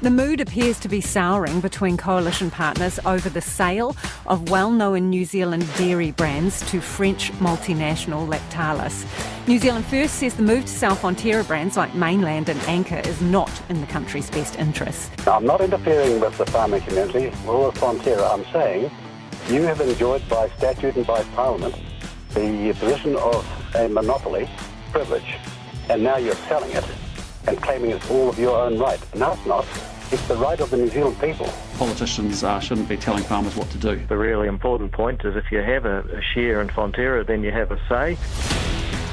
The mood appears to be souring between coalition partners over the sale of well-known New Zealand dairy brands to French multinational Lactalis. New Zealand First says the move to sell Fonterra brands like Mainland and Anchor is not in the country's best interests. I'm not interfering with the farming community or with Fonterra. I'm saying you have enjoyed by statute and by Parliament the position of a monopoly privilege, and now you're selling it and claiming it's all of your own right. No, it's not. It's the right of the New Zealand people. Politicians shouldn't be telling farmers what to do. The really important point is if you have a share in Fonterra, then you have a say.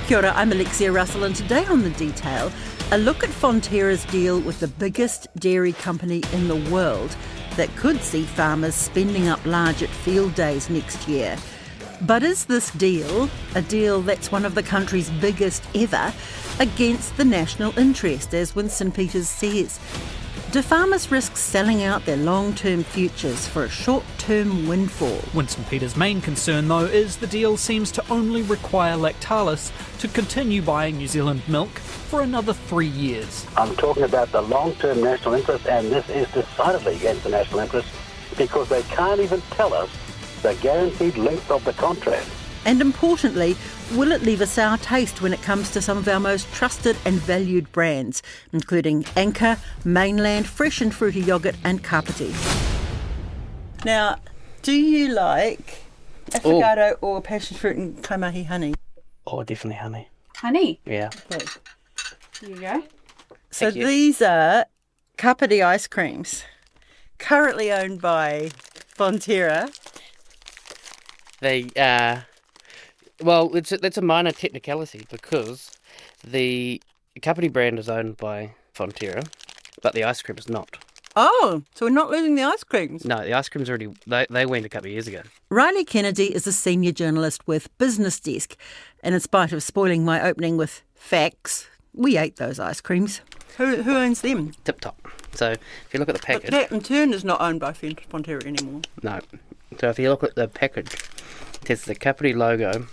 Kia ora, I'm Alexia Russell, and today on The Detail, a look at Fonterra's deal with the biggest dairy company in the world that could see farmers spending up large at field days next year. But is this deal a deal that's one of the country's biggest ever against the national interest, as Winston Peters says? Do farmers risk selling out their long-term futures for a short-term windfall? Winston Peters' main concern, though, is the deal seems to only require Lactalis to continue buying New Zealand milk for another 3 years. I'm talking about the long-term national interest, and this is decidedly against the national interest because they can't even tell us the guaranteed length of the contract. And importantly, will it leave a sour taste when it comes to some of our most trusted and valued brands, including Anchor, Mainland, Fresh and Fruity Yoghurt and Kapiti? Now, do you like affogato or passion fruit and kaimahi honey? Oh, definitely honey. Honey? Yeah. Okay. Here you go. So these are Kapiti ice creams, currently owned by Fonterra. They, that's a minor technicality because the Kapiti brand is owned by Fonterra, but the ice cream is not. Oh, so we're not losing the ice creams? No, the ice cream's already, they went a couple of years ago. Riley Kennedy is a senior journalist with Business Desk, and in spite of spoiling my opening with facts, we ate those ice creams. Who owns them? Tip Top. So if you look at the package... But that in turn is not owned by Fonterra anymore. No. So if you look at the package, it says the Kapiti logo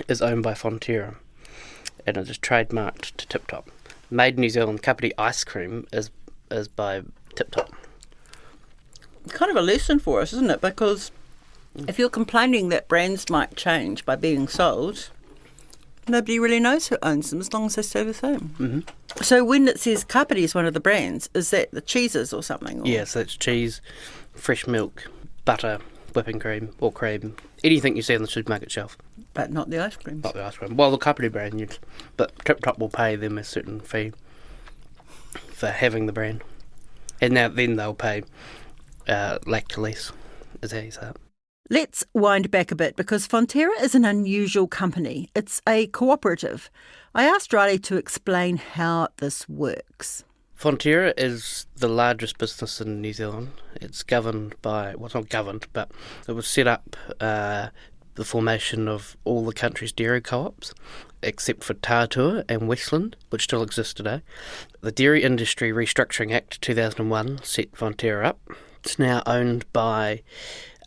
is owned by Fonterra and it is trademarked to Tip Top. Made in New Zealand Kapiti ice cream is by Tip Top. Kind of a lesson for us, isn't it? Because if you're complaining that brands might change by being sold, nobody really knows who owns them as long as they stay the same. Mm-hmm. So when it says Kapiti is one of the brands, is that the cheeses or something? Or? Yes, that's cheese, fresh milk, butter, whipping cream or cream, anything you see on the supermarket shelf. But not the ice creams. Not the ice cream. Well, the Kapiti brand, yes. But Tip Top will pay them a certain fee for having the brand. And then they'll pay Lactalis, is how you say it. Let's wind back a bit because Fonterra is an unusual company. It's a cooperative. I asked Riley to explain how this works. Fonterra is the largest business in New Zealand. It's governed by, well, it's not governed, but it was set up the formation of all the country's dairy co-ops, except for Tātua and Westland, which still exist today. The Dairy Industry Restructuring Act 2001 set Fonterra up. It's now owned by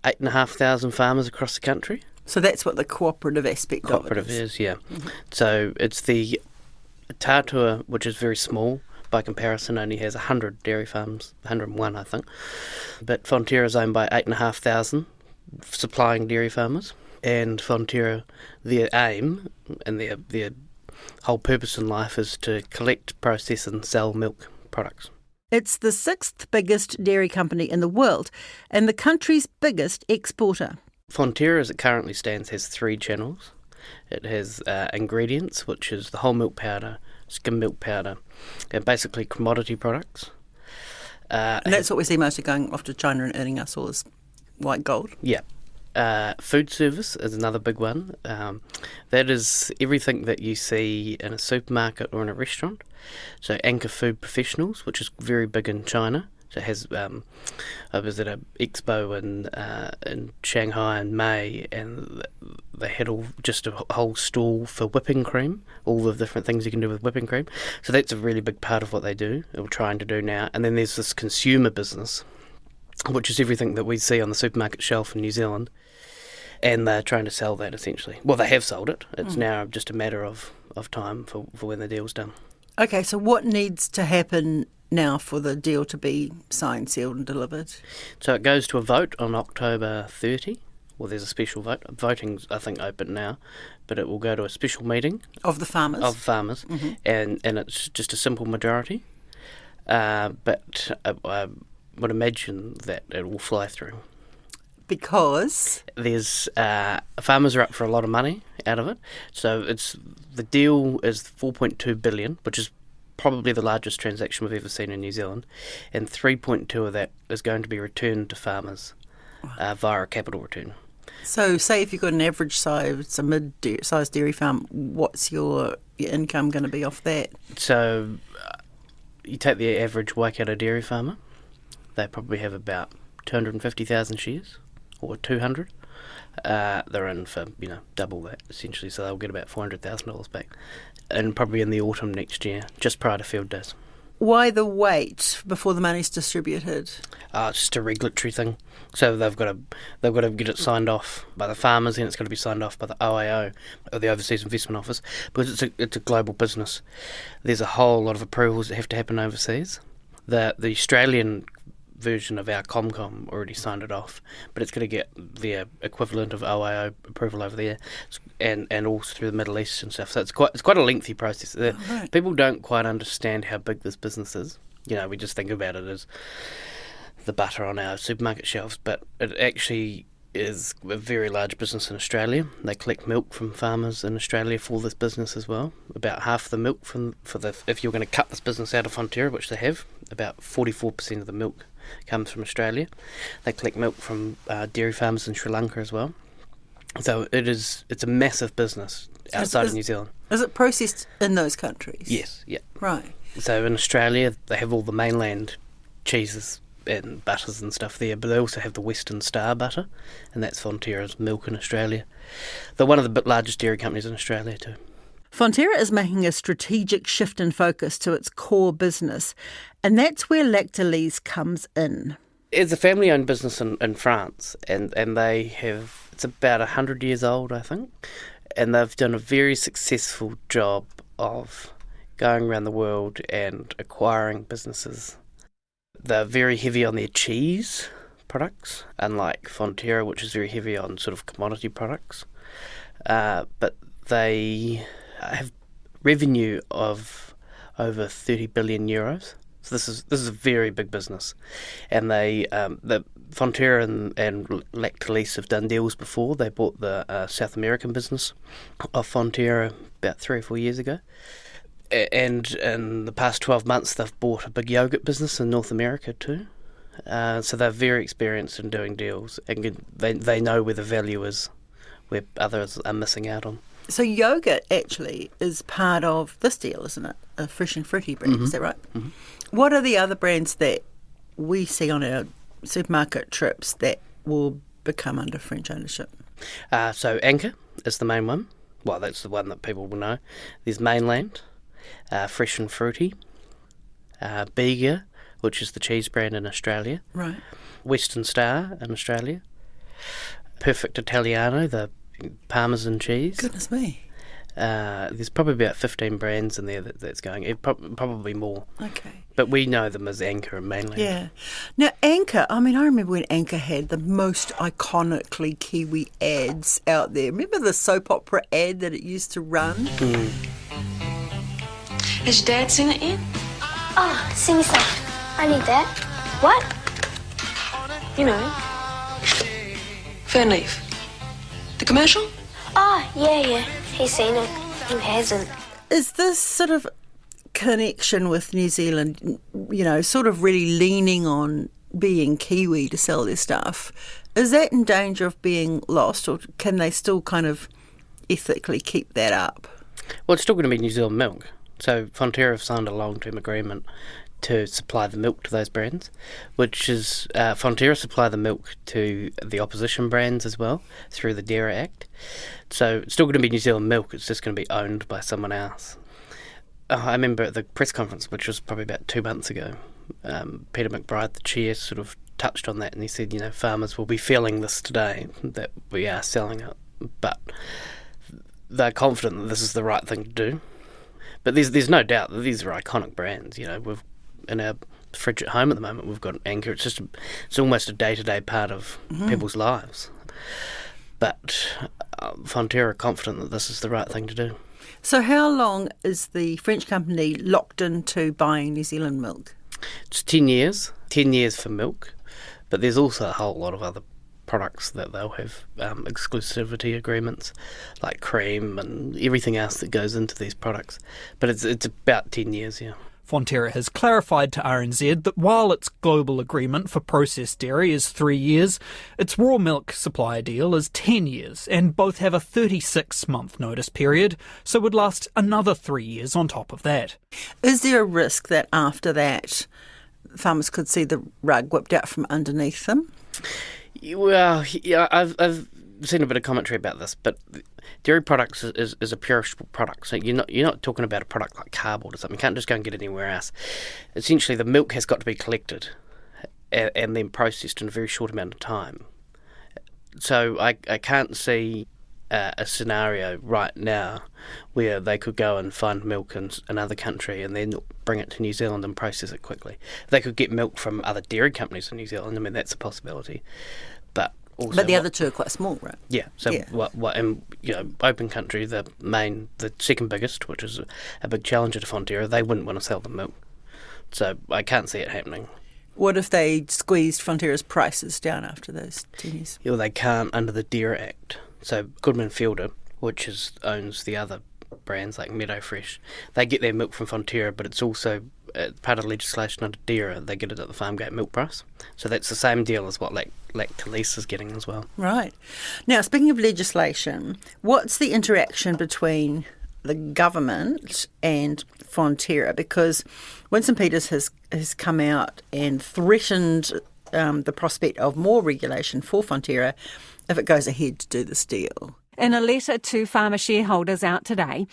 8,500 farmers across the country. So that's what the cooperative aspect of it is. Cooperative is, yeah. Mm-hmm. So it's the Tātua, which is very small, by comparison only has 100 dairy farms, 101 I think. But Fonterra is owned by 8,500 supplying dairy farmers. And Fonterra, their aim and their whole purpose in life is to collect, process and sell milk products. It's the sixth biggest dairy company in the world and the country's biggest exporter. Fonterra, as it currently stands, has 3 channels. It has ingredients, which is the whole milk powder, skim milk powder, and basically commodity products. And that's what we see mostly going off to China and earning us all this white gold. Yeah. Food service is another big one. That is everything that you see in a supermarket or in a restaurant. So Anchor Food Professionals, which is very big in China. So it has, I was at an expo in Shanghai in May, and they had just a whole stall for whipping cream, all the different things you can do with whipping cream. So that's a really big part of what they do, or trying to do now. And then there's this consumer business, which is everything that we see on the supermarket shelf in New Zealand, and they're trying to sell that essentially. Well, they have sold it. It's now just a matter of time for when the deal's done. Okay, so what needs to happen now for the deal to be signed, sealed and delivered? So it goes to a vote on October 30. Well, there's a special vote. Voting's, I think, open now, but it will go to a special meeting. Of the farmers? Of farmers, and it's just a simple majority. But I would imagine that it will fly through. Because? There's farmers are up for a lot of money out of it. So the deal is 4.2 billion, which is probably the largest transaction we've ever seen in New Zealand, and 3.2 of that is going to be returned to farmers via a capital return. So say if you've got an average size, a mid-sized dairy farm, what's your income going to be off that? So you take the average Waikato dairy farmer, they probably have about 250,000 shares, or 200. They're in for, double that, essentially, so they'll get about $400,000 back, and probably in the autumn next year, just prior to field days. Why the wait before the money's distributed? It's just a regulatory thing. So they've got to get it signed off by the farmers, and it's got to be signed off by the OAO, or the Overseas Investment Office, because it's a global business. There's a whole lot of approvals that have to happen overseas. The Australian version of our Comcom already signed it off, but it's going to get the equivalent of OAO approval over there, and also through the Middle East and stuff. So it's quite a lengthy process. Right. People don't quite understand how big this business is. We just think about it as the butter on our supermarket shelves, but it actually is a very large business in Australia. They collect milk from farmers in Australia for this business as well. About half the milk if you're going to cut this business out of Fonterra, which they have, about 44% of the milk comes from Australia. They collect milk from dairy farmers in Sri Lanka as well. So it's a massive business outside of New Zealand. Is it processed in those countries? Yes, yeah. Right. So in Australia, they have all the mainland cheeses and butters and stuff there, but they also have the Western Star butter, and that's Fonterra's milk in Australia. They're one of the largest dairy companies in Australia too. Fonterra is making a strategic shift in focus to its core business, and that's where Lactalis comes in. It's a family-owned business in France, and it's about 100 years old, I think, and they've done a very successful job of going around the world and acquiring businesses. They're very heavy on their cheese products, unlike Fonterra, which is very heavy on sort of commodity products. But they have revenue of over 30 billion euros. So this is a very big business, and the Fonterra and Lactalis have done deals before. They bought the South American business of Fonterra about 3 or 4 years ago. And in the past 12 months, they've bought a big yogurt business in North America too. So they're very experienced in doing deals, and they know where the value is, where others are missing out on. So yogurt actually is part of this deal, isn't it? A Fresh and Fruity brand, is that right? Mm-hmm. What are the other brands that we see on our supermarket trips that will become under French ownership? So Anchor is the main one. Well, that's the one that people will know. There's Mainland, Fresh and Fruity, Bega, which is the cheese brand in Australia. Right. Western Star in Australia. Perfect Italiano, the Parmesan cheese. Goodness me. There's probably about 15 brands in there that's going. Probably more. Okay. But we know them as Anchor and Mainland. Yeah. Now, Anchor, I remember when Anchor had the most iconically Kiwi ads out there. Remember the soap opera ad that it used to run? Mm. Has your dad seen it yet? Oh, sing some. I need that. What? You know, Fernleaf. The commercial? Oh, yeah. He's seen it. Who hasn't? Is this sort of connection with New Zealand, sort of really leaning on being Kiwi to sell their stuff, is that in danger of being lost, or can they still kind of ethically keep that up? Well, it's still going to be New Zealand milk. So Fonterra have signed a long-term agreement to supply the milk to those brands, which is Fonterra supply the milk to the opposition brands as well through the Dairy Act. So it's still going to be New Zealand milk, it's just going to be owned by someone else. I remember at the press conference, which was probably about 2 months ago, Peter McBride, the chair, sort of touched on that, and he said, farmers will be feeling this today, that we are selling it, but they're confident that this is the right thing to do. But there's no doubt that these are iconic brands. in our fridge at home at the moment. We've got Anchor. It's almost a day-to-day part of people's lives. But Fonterra are confident that this is the right thing to do. So how long is the French company locked into buying New Zealand milk? It's 10 years. 10 years for milk. But there's also a whole lot of other products that they'll have exclusivity agreements, like cream and everything else that goes into these products. But it's about 10 years, yeah. Fonterra has clarified to RNZ that while its global agreement for processed dairy is 3 years, its raw milk supply deal is 10 years, and both have a 36-month notice period, so would last another 3 years on top of that. Is there a risk that after that farmers could see the rug whipped out from underneath them? Well, yeah, I've seen a bit of commentary about this, but dairy products is a perishable product. So you're not talking about a product like cardboard or something. You can't just go and get it anywhere else. Essentially, the milk has got to be collected and then processed in a very short amount of time. So I can't see a scenario right now where they could go and find milk in another country and then bring it to New Zealand and process it quickly. They could get milk from other dairy companies in New Zealand. I mean, that's a possibility. But the other two are quite small, right? Yeah. So yeah. And open country, the second biggest, which is a big challenger to Fonterra, they wouldn't want to sell the milk. So I can't see it happening. What if they squeezed Fonterra's prices down after those 10 years? Yeah, well, they can't under the Dairy Act. So Goodman Fielder, which owns the other brands like Meadow Fresh, they get their milk from Fonterra, but it's also part of legislation under DERA. They get it at the farm gate milk price. So that's the same deal as what Lactalis is getting as well. Right. Now, speaking of legislation, what's the interaction between the government and Fonterra? Because Winston Peters has come out and threatened the prospect of more regulation for Fonterra if it goes ahead to do this deal. In a letter to farmer shareholders out today,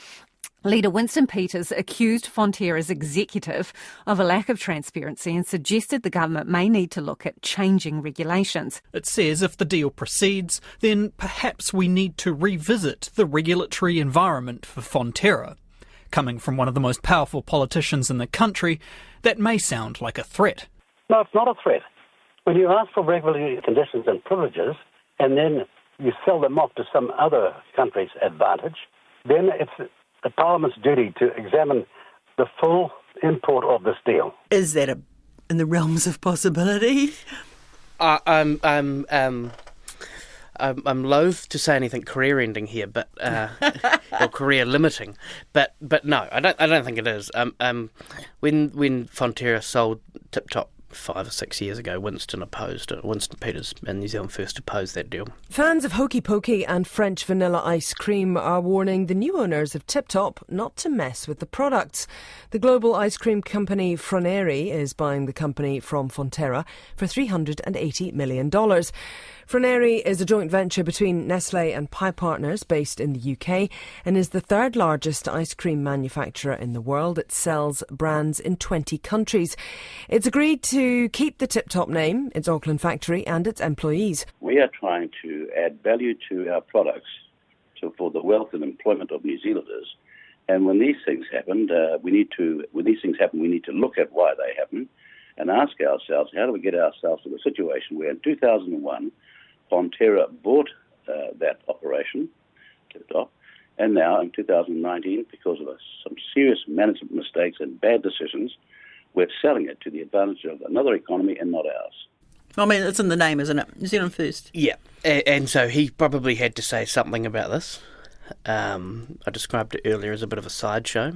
Leader Winston Peters accused Fonterra's executive of a lack of transparency and suggested the government may need to look at changing regulations. It says if the deal proceeds, then perhaps we need to revisit the regulatory environment for Fonterra. Coming from one of the most powerful politicians in the country, that may sound like a threat. No, it's not a threat. When you ask for regulatory conditions and privileges, and then you sell them off to some other country's advantage, then it's the Parliament's duty to examine the full import of this deal. Is that in the realms of possibility? I'm loath to say anything career-ending here, but or career-limiting, but no, I don't think it is. When Fonterra sold Tip Top 5 or 6 years ago, Winston opposed it. Winston Peters and New Zealand First opposed that deal. Fans of Hokey Pokey and French vanilla ice cream are warning the new owners of Tip Top not to mess with the products. The global ice cream company Fonterra is buying the company from Fonterra for $380 million. Fonterra is a joint venture between Nestlé and Pie Partners based in the UK and is the third largest ice cream manufacturer in the world. It sells brands in 20 countries. It's agreed to keep the Tip Top name, its Auckland factory and its employees. We are trying to add value to our products for the wealth and employment of New Zealanders. And when these things happen, we need to look at why they happen and ask ourselves, how do we get ourselves to a situation where in 2001, Fonterra bought that operation, Tip Top, and now in 2019, because of some serious management mistakes and bad decisions, we're selling it to the advantage of another economy and not ours. I mean, it's in the name, isn't it? New Zealand First. Yeah, and so he probably had to say something about this. I described it earlier as a bit of a sideshow.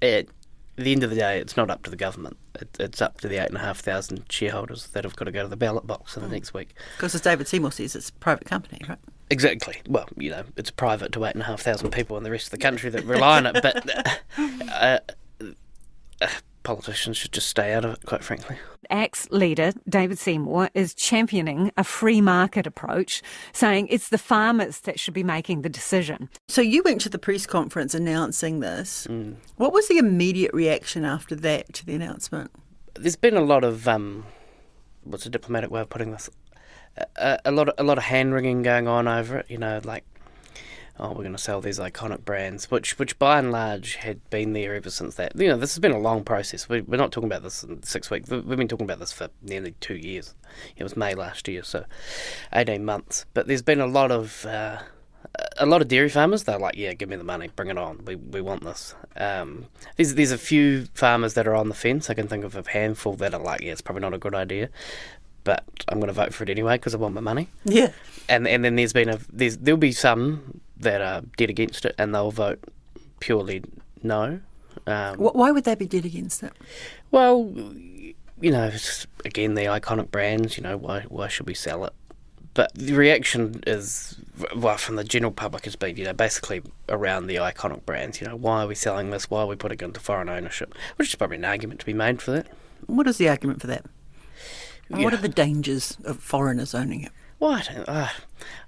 At the end of the day, it's not up to the government. It's up to the 8,500 shareholders that have got to go to the ballot box in the next week. Because as David Seymour says, it's a private company, right? Exactly. Well, it's private to 8,500 people in the rest of the country that rely on it, but politicians should just stay out of it, quite frankly. ACT's leader, David Seymour, is championing a free market approach, saying it's the farmers that should be making the decision. So you went to the press conference announcing this. What was the immediate reaction after that to the announcement? There's been a lot of, what's a diplomatic way of putting this? A lot of hand-wringing going on over it, we're going to sell these iconic brands, which by and large had been there ever since that. You know, this has been a long process. We're not talking about this in 6 weeks. We've been talking about this for nearly 2 years. It was May last year, so 18 months. But there's been a lot of dairy farmers. They're like, yeah, give me the money, bring it on. We want this. There's a few farmers that are on the fence. I can think of a handful that are like, yeah, it's probably not a good idea, but I'm going to vote for it anyway because I want my money. Yeah. And then there'll be some that are dead against it, and they'll vote purely no. Why would they be dead against it? Well, you know, it's, again, the iconic brands. You know, why should we sell it? But the reaction is, well, from the general public has been, you know, basically around the iconic brands. You know, why are we selling this? Why are we putting it into foreign ownership? Which is probably an argument to be made for that. What is the argument for that? And what are the dangers of foreigners owning it? Well,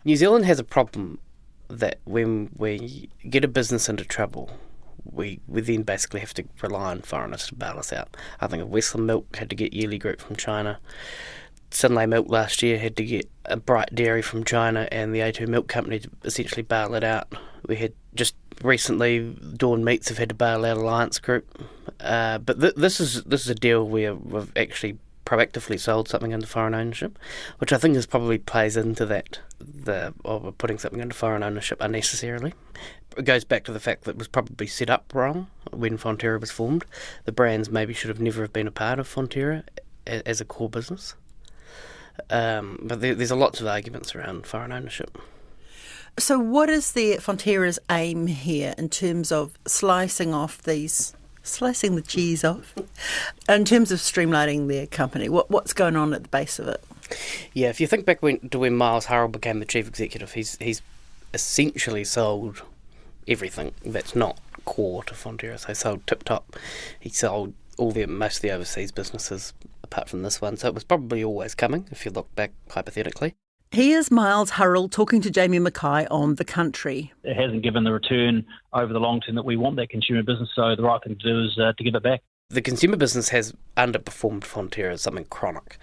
New Zealand has a problem that when we get a business into trouble, we then basically have to rely on foreigners to bail us out. I think of Westland Milk had to get Yearly Group from China. Sunley Milk last year had to get a Bright Dairy from China and the A2 Milk Company to essentially bail it out. We had just recently Dawn Meats have had to bail out Alliance Group. But this is a deal where we've actually proactively sold something into foreign ownership, which I think probably plays into that, we're putting something into foreign ownership unnecessarily. It goes back to the fact that it was probably set up wrong when Fonterra was formed. The brands maybe should have never have been a part of Fonterra as a core business. But there's lots of arguments around foreign ownership. So what is Fonterra's aim here in terms of slicing the cheese off, in terms of streamlining their company? What's going on at the base of it? Yeah, if you think back to when Miles Hurrell became the chief executive, he's essentially sold everything that's not core to Fonterra. So he sold Tip Top, he sold most of the overseas businesses apart from this one. So it was probably always coming, if you look back hypothetically. Here's Miles Hurrell talking to Jamie Mackay on The Country. It hasn't given the return over the long term that we want that consumer business, so the right thing to do is to give it back. The consumer business has underperformed Fonterra as something chronic,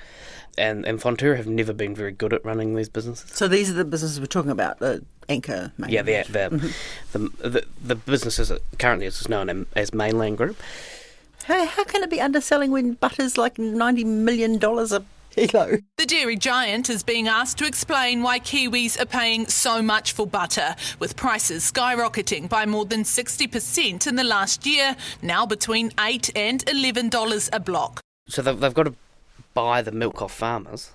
and Fonterra have never been very good at running these businesses. So these are the businesses we're talking about, the anchor mainland. Yeah, the businesses currently is known as Mainland Group. Hey, how can it be underselling when butter's like $90 million a kilo? The dairy giant is being asked to explain why Kiwis are paying so much for butter, with prices skyrocketing by more than 60% in the last year, now between $8 and $11 a block. So they've got to buy the milk off farmers,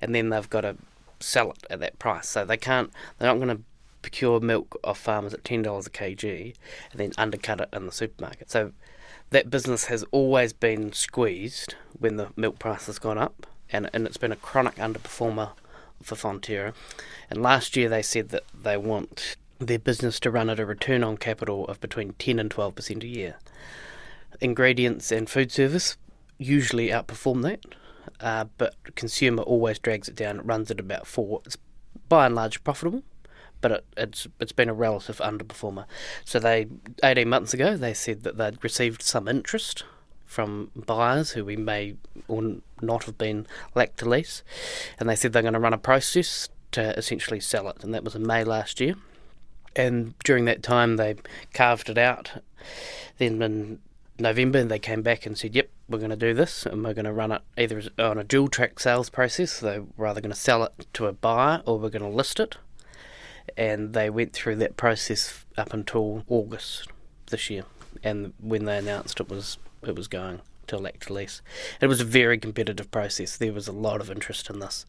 and then they've got to sell it at that price. So they're not going to procure milk off farmers at $10 a kg and then undercut it in the supermarket. So that business has always been squeezed when the milk price has gone up, and it's been a chronic underperformer for Fonterra. And last year they said that they want their business to run at a return on capital of between 10 and 12% a year. Ingredients and food service usually outperform that, but consumer always drags it down. It runs at about 4%. It's by and large profitable, but it's been a relative underperformer. So 18 months ago, they said that they'd received some interest from buyers who we may or not have been lacked to lease, and they said they're going to run a process to essentially sell it, and that was in May last year. And during that time, they carved it out. Then in November, they came back and said, yep, we're going to do this, and we're going to run it either on a dual-track sales process, so we're either going to sell it to a buyer or we're going to list it. And they went through that process up until August this year, and when they announced it was going to lack to lease. It was a very competitive process. There was a lot of interest in this.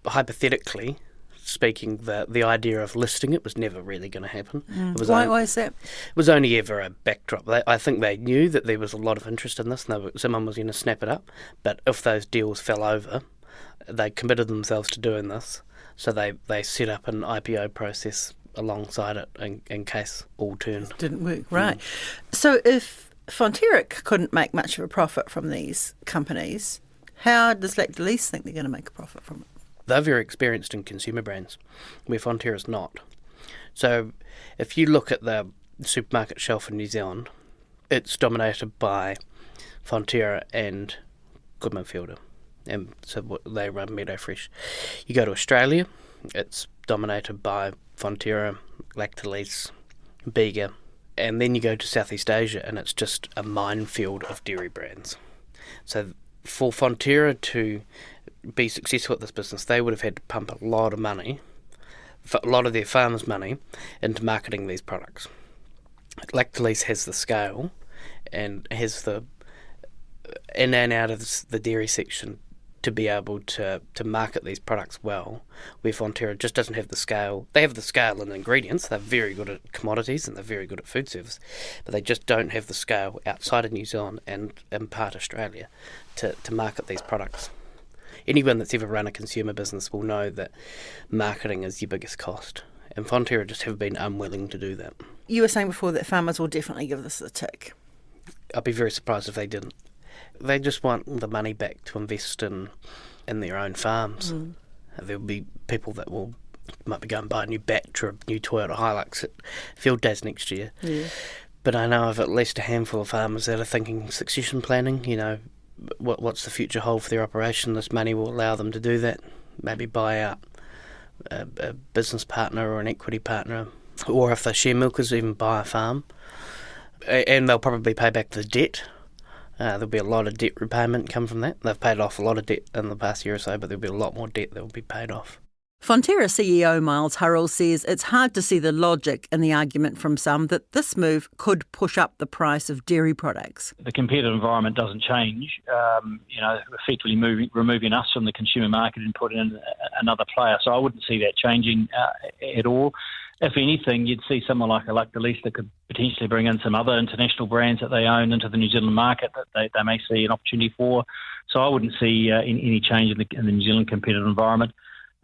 Hypothetically speaking, the idea of listing it was never really going to happen. Why is that? It was only ever a backdrop. I think they knew that there was a lot of interest in this and someone was going to snap it up, but if those deals fell over, they committed themselves to doing this. So they set up an IPO process alongside it in case all turned. Didn't work, right. So if Fonterra couldn't make much of a profit from these companies, how does Lack to Lease think they're going to make a profit from it? They're very experienced in consumer brands, where Fonterra's not. So if you look at the supermarket shelf in New Zealand, it's dominated by Fonterra and Goodman Fielder. And so they run Meadow Fresh. You go to Australia, it's dominated by Fonterra, Lactalis, Bega, and then you go to Southeast Asia and it's just a minefield of dairy brands. So for Fonterra to be successful at this business, they would have had to pump a lot of money, a lot of their farmers' money, into marketing these products. Lactalis has the scale and has the in and out of the dairy section to be able to market these products well, where Fonterra just doesn't have the scale. They have the scale and ingredients, they're very good at commodities and they're very good at food service, but they just don't have the scale outside of New Zealand and in part Australia to market these products. Anyone that's ever run a consumer business will know that marketing is your biggest cost, and Fonterra just have been unwilling to do that. You were saying before that farmers will definitely give this a tick. I'd be very surprised if they didn't. They just want the money back to invest in their own farms. There'll be people that might be going to buy a new batch or a new Toyota Hilux at field days next year. Yeah. But I know of at least a handful of farmers that are thinking succession planning, what's the future hold for their operation. This money will allow them to do that, maybe buy out a business partner or an equity partner, or if they're share milkers, even buy a farm. And they'll probably pay back the debt. There'll be a lot of debt repayment come from that. They've paid off a lot of debt in the past year or so, but there'll be a lot more debt that will be paid off. Fonterra CEO Miles Hurrell says it's hard to see the logic in the argument from some that this move could push up the price of dairy products. The competitive environment doesn't change, effectively removing us from the consumer market and putting in another player. So I wouldn't see that changing at all. If anything, you'd see someone like a Lactalis that could potentially bring in some other international brands that they own into the New Zealand market that they may see an opportunity for. So I wouldn't see any change in the New Zealand competitive environment.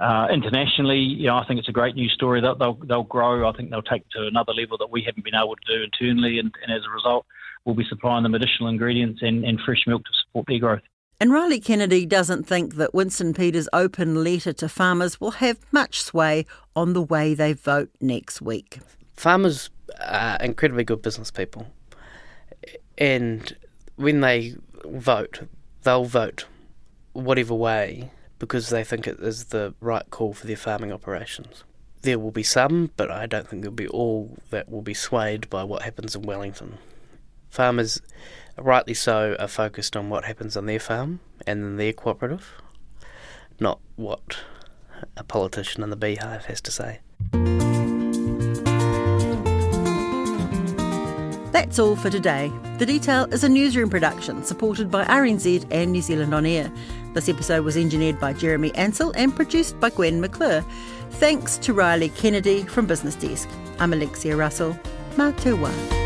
Internationally, I think it's a great news story. They'll grow. I think they'll take to another level that we haven't been able to do internally, and as a result, we'll be supplying them additional ingredients and fresh milk to support their growth. And Riley Kennedy doesn't think that Winston Peters' open letter to farmers will have much sway on the way they vote next week. Farmers are incredibly good business people, and when they vote, they'll vote whatever way because they think it is the right call for their farming operations. There will be some, but I don't think there'll be all that will be swayed by what happens in Wellington. Farmers, rightly so, are focused on what happens on their farm and in their cooperative, not what a politician in the beehive has to say. That's all for today. The Detail is a newsroom production supported by RNZ and New Zealand On Air. This episode was engineered by Jeremy Ansell and produced by Gwen McClure. Thanks to Riley Kennedy from Business Desk. I'm Alexia Russell. Mā te wā.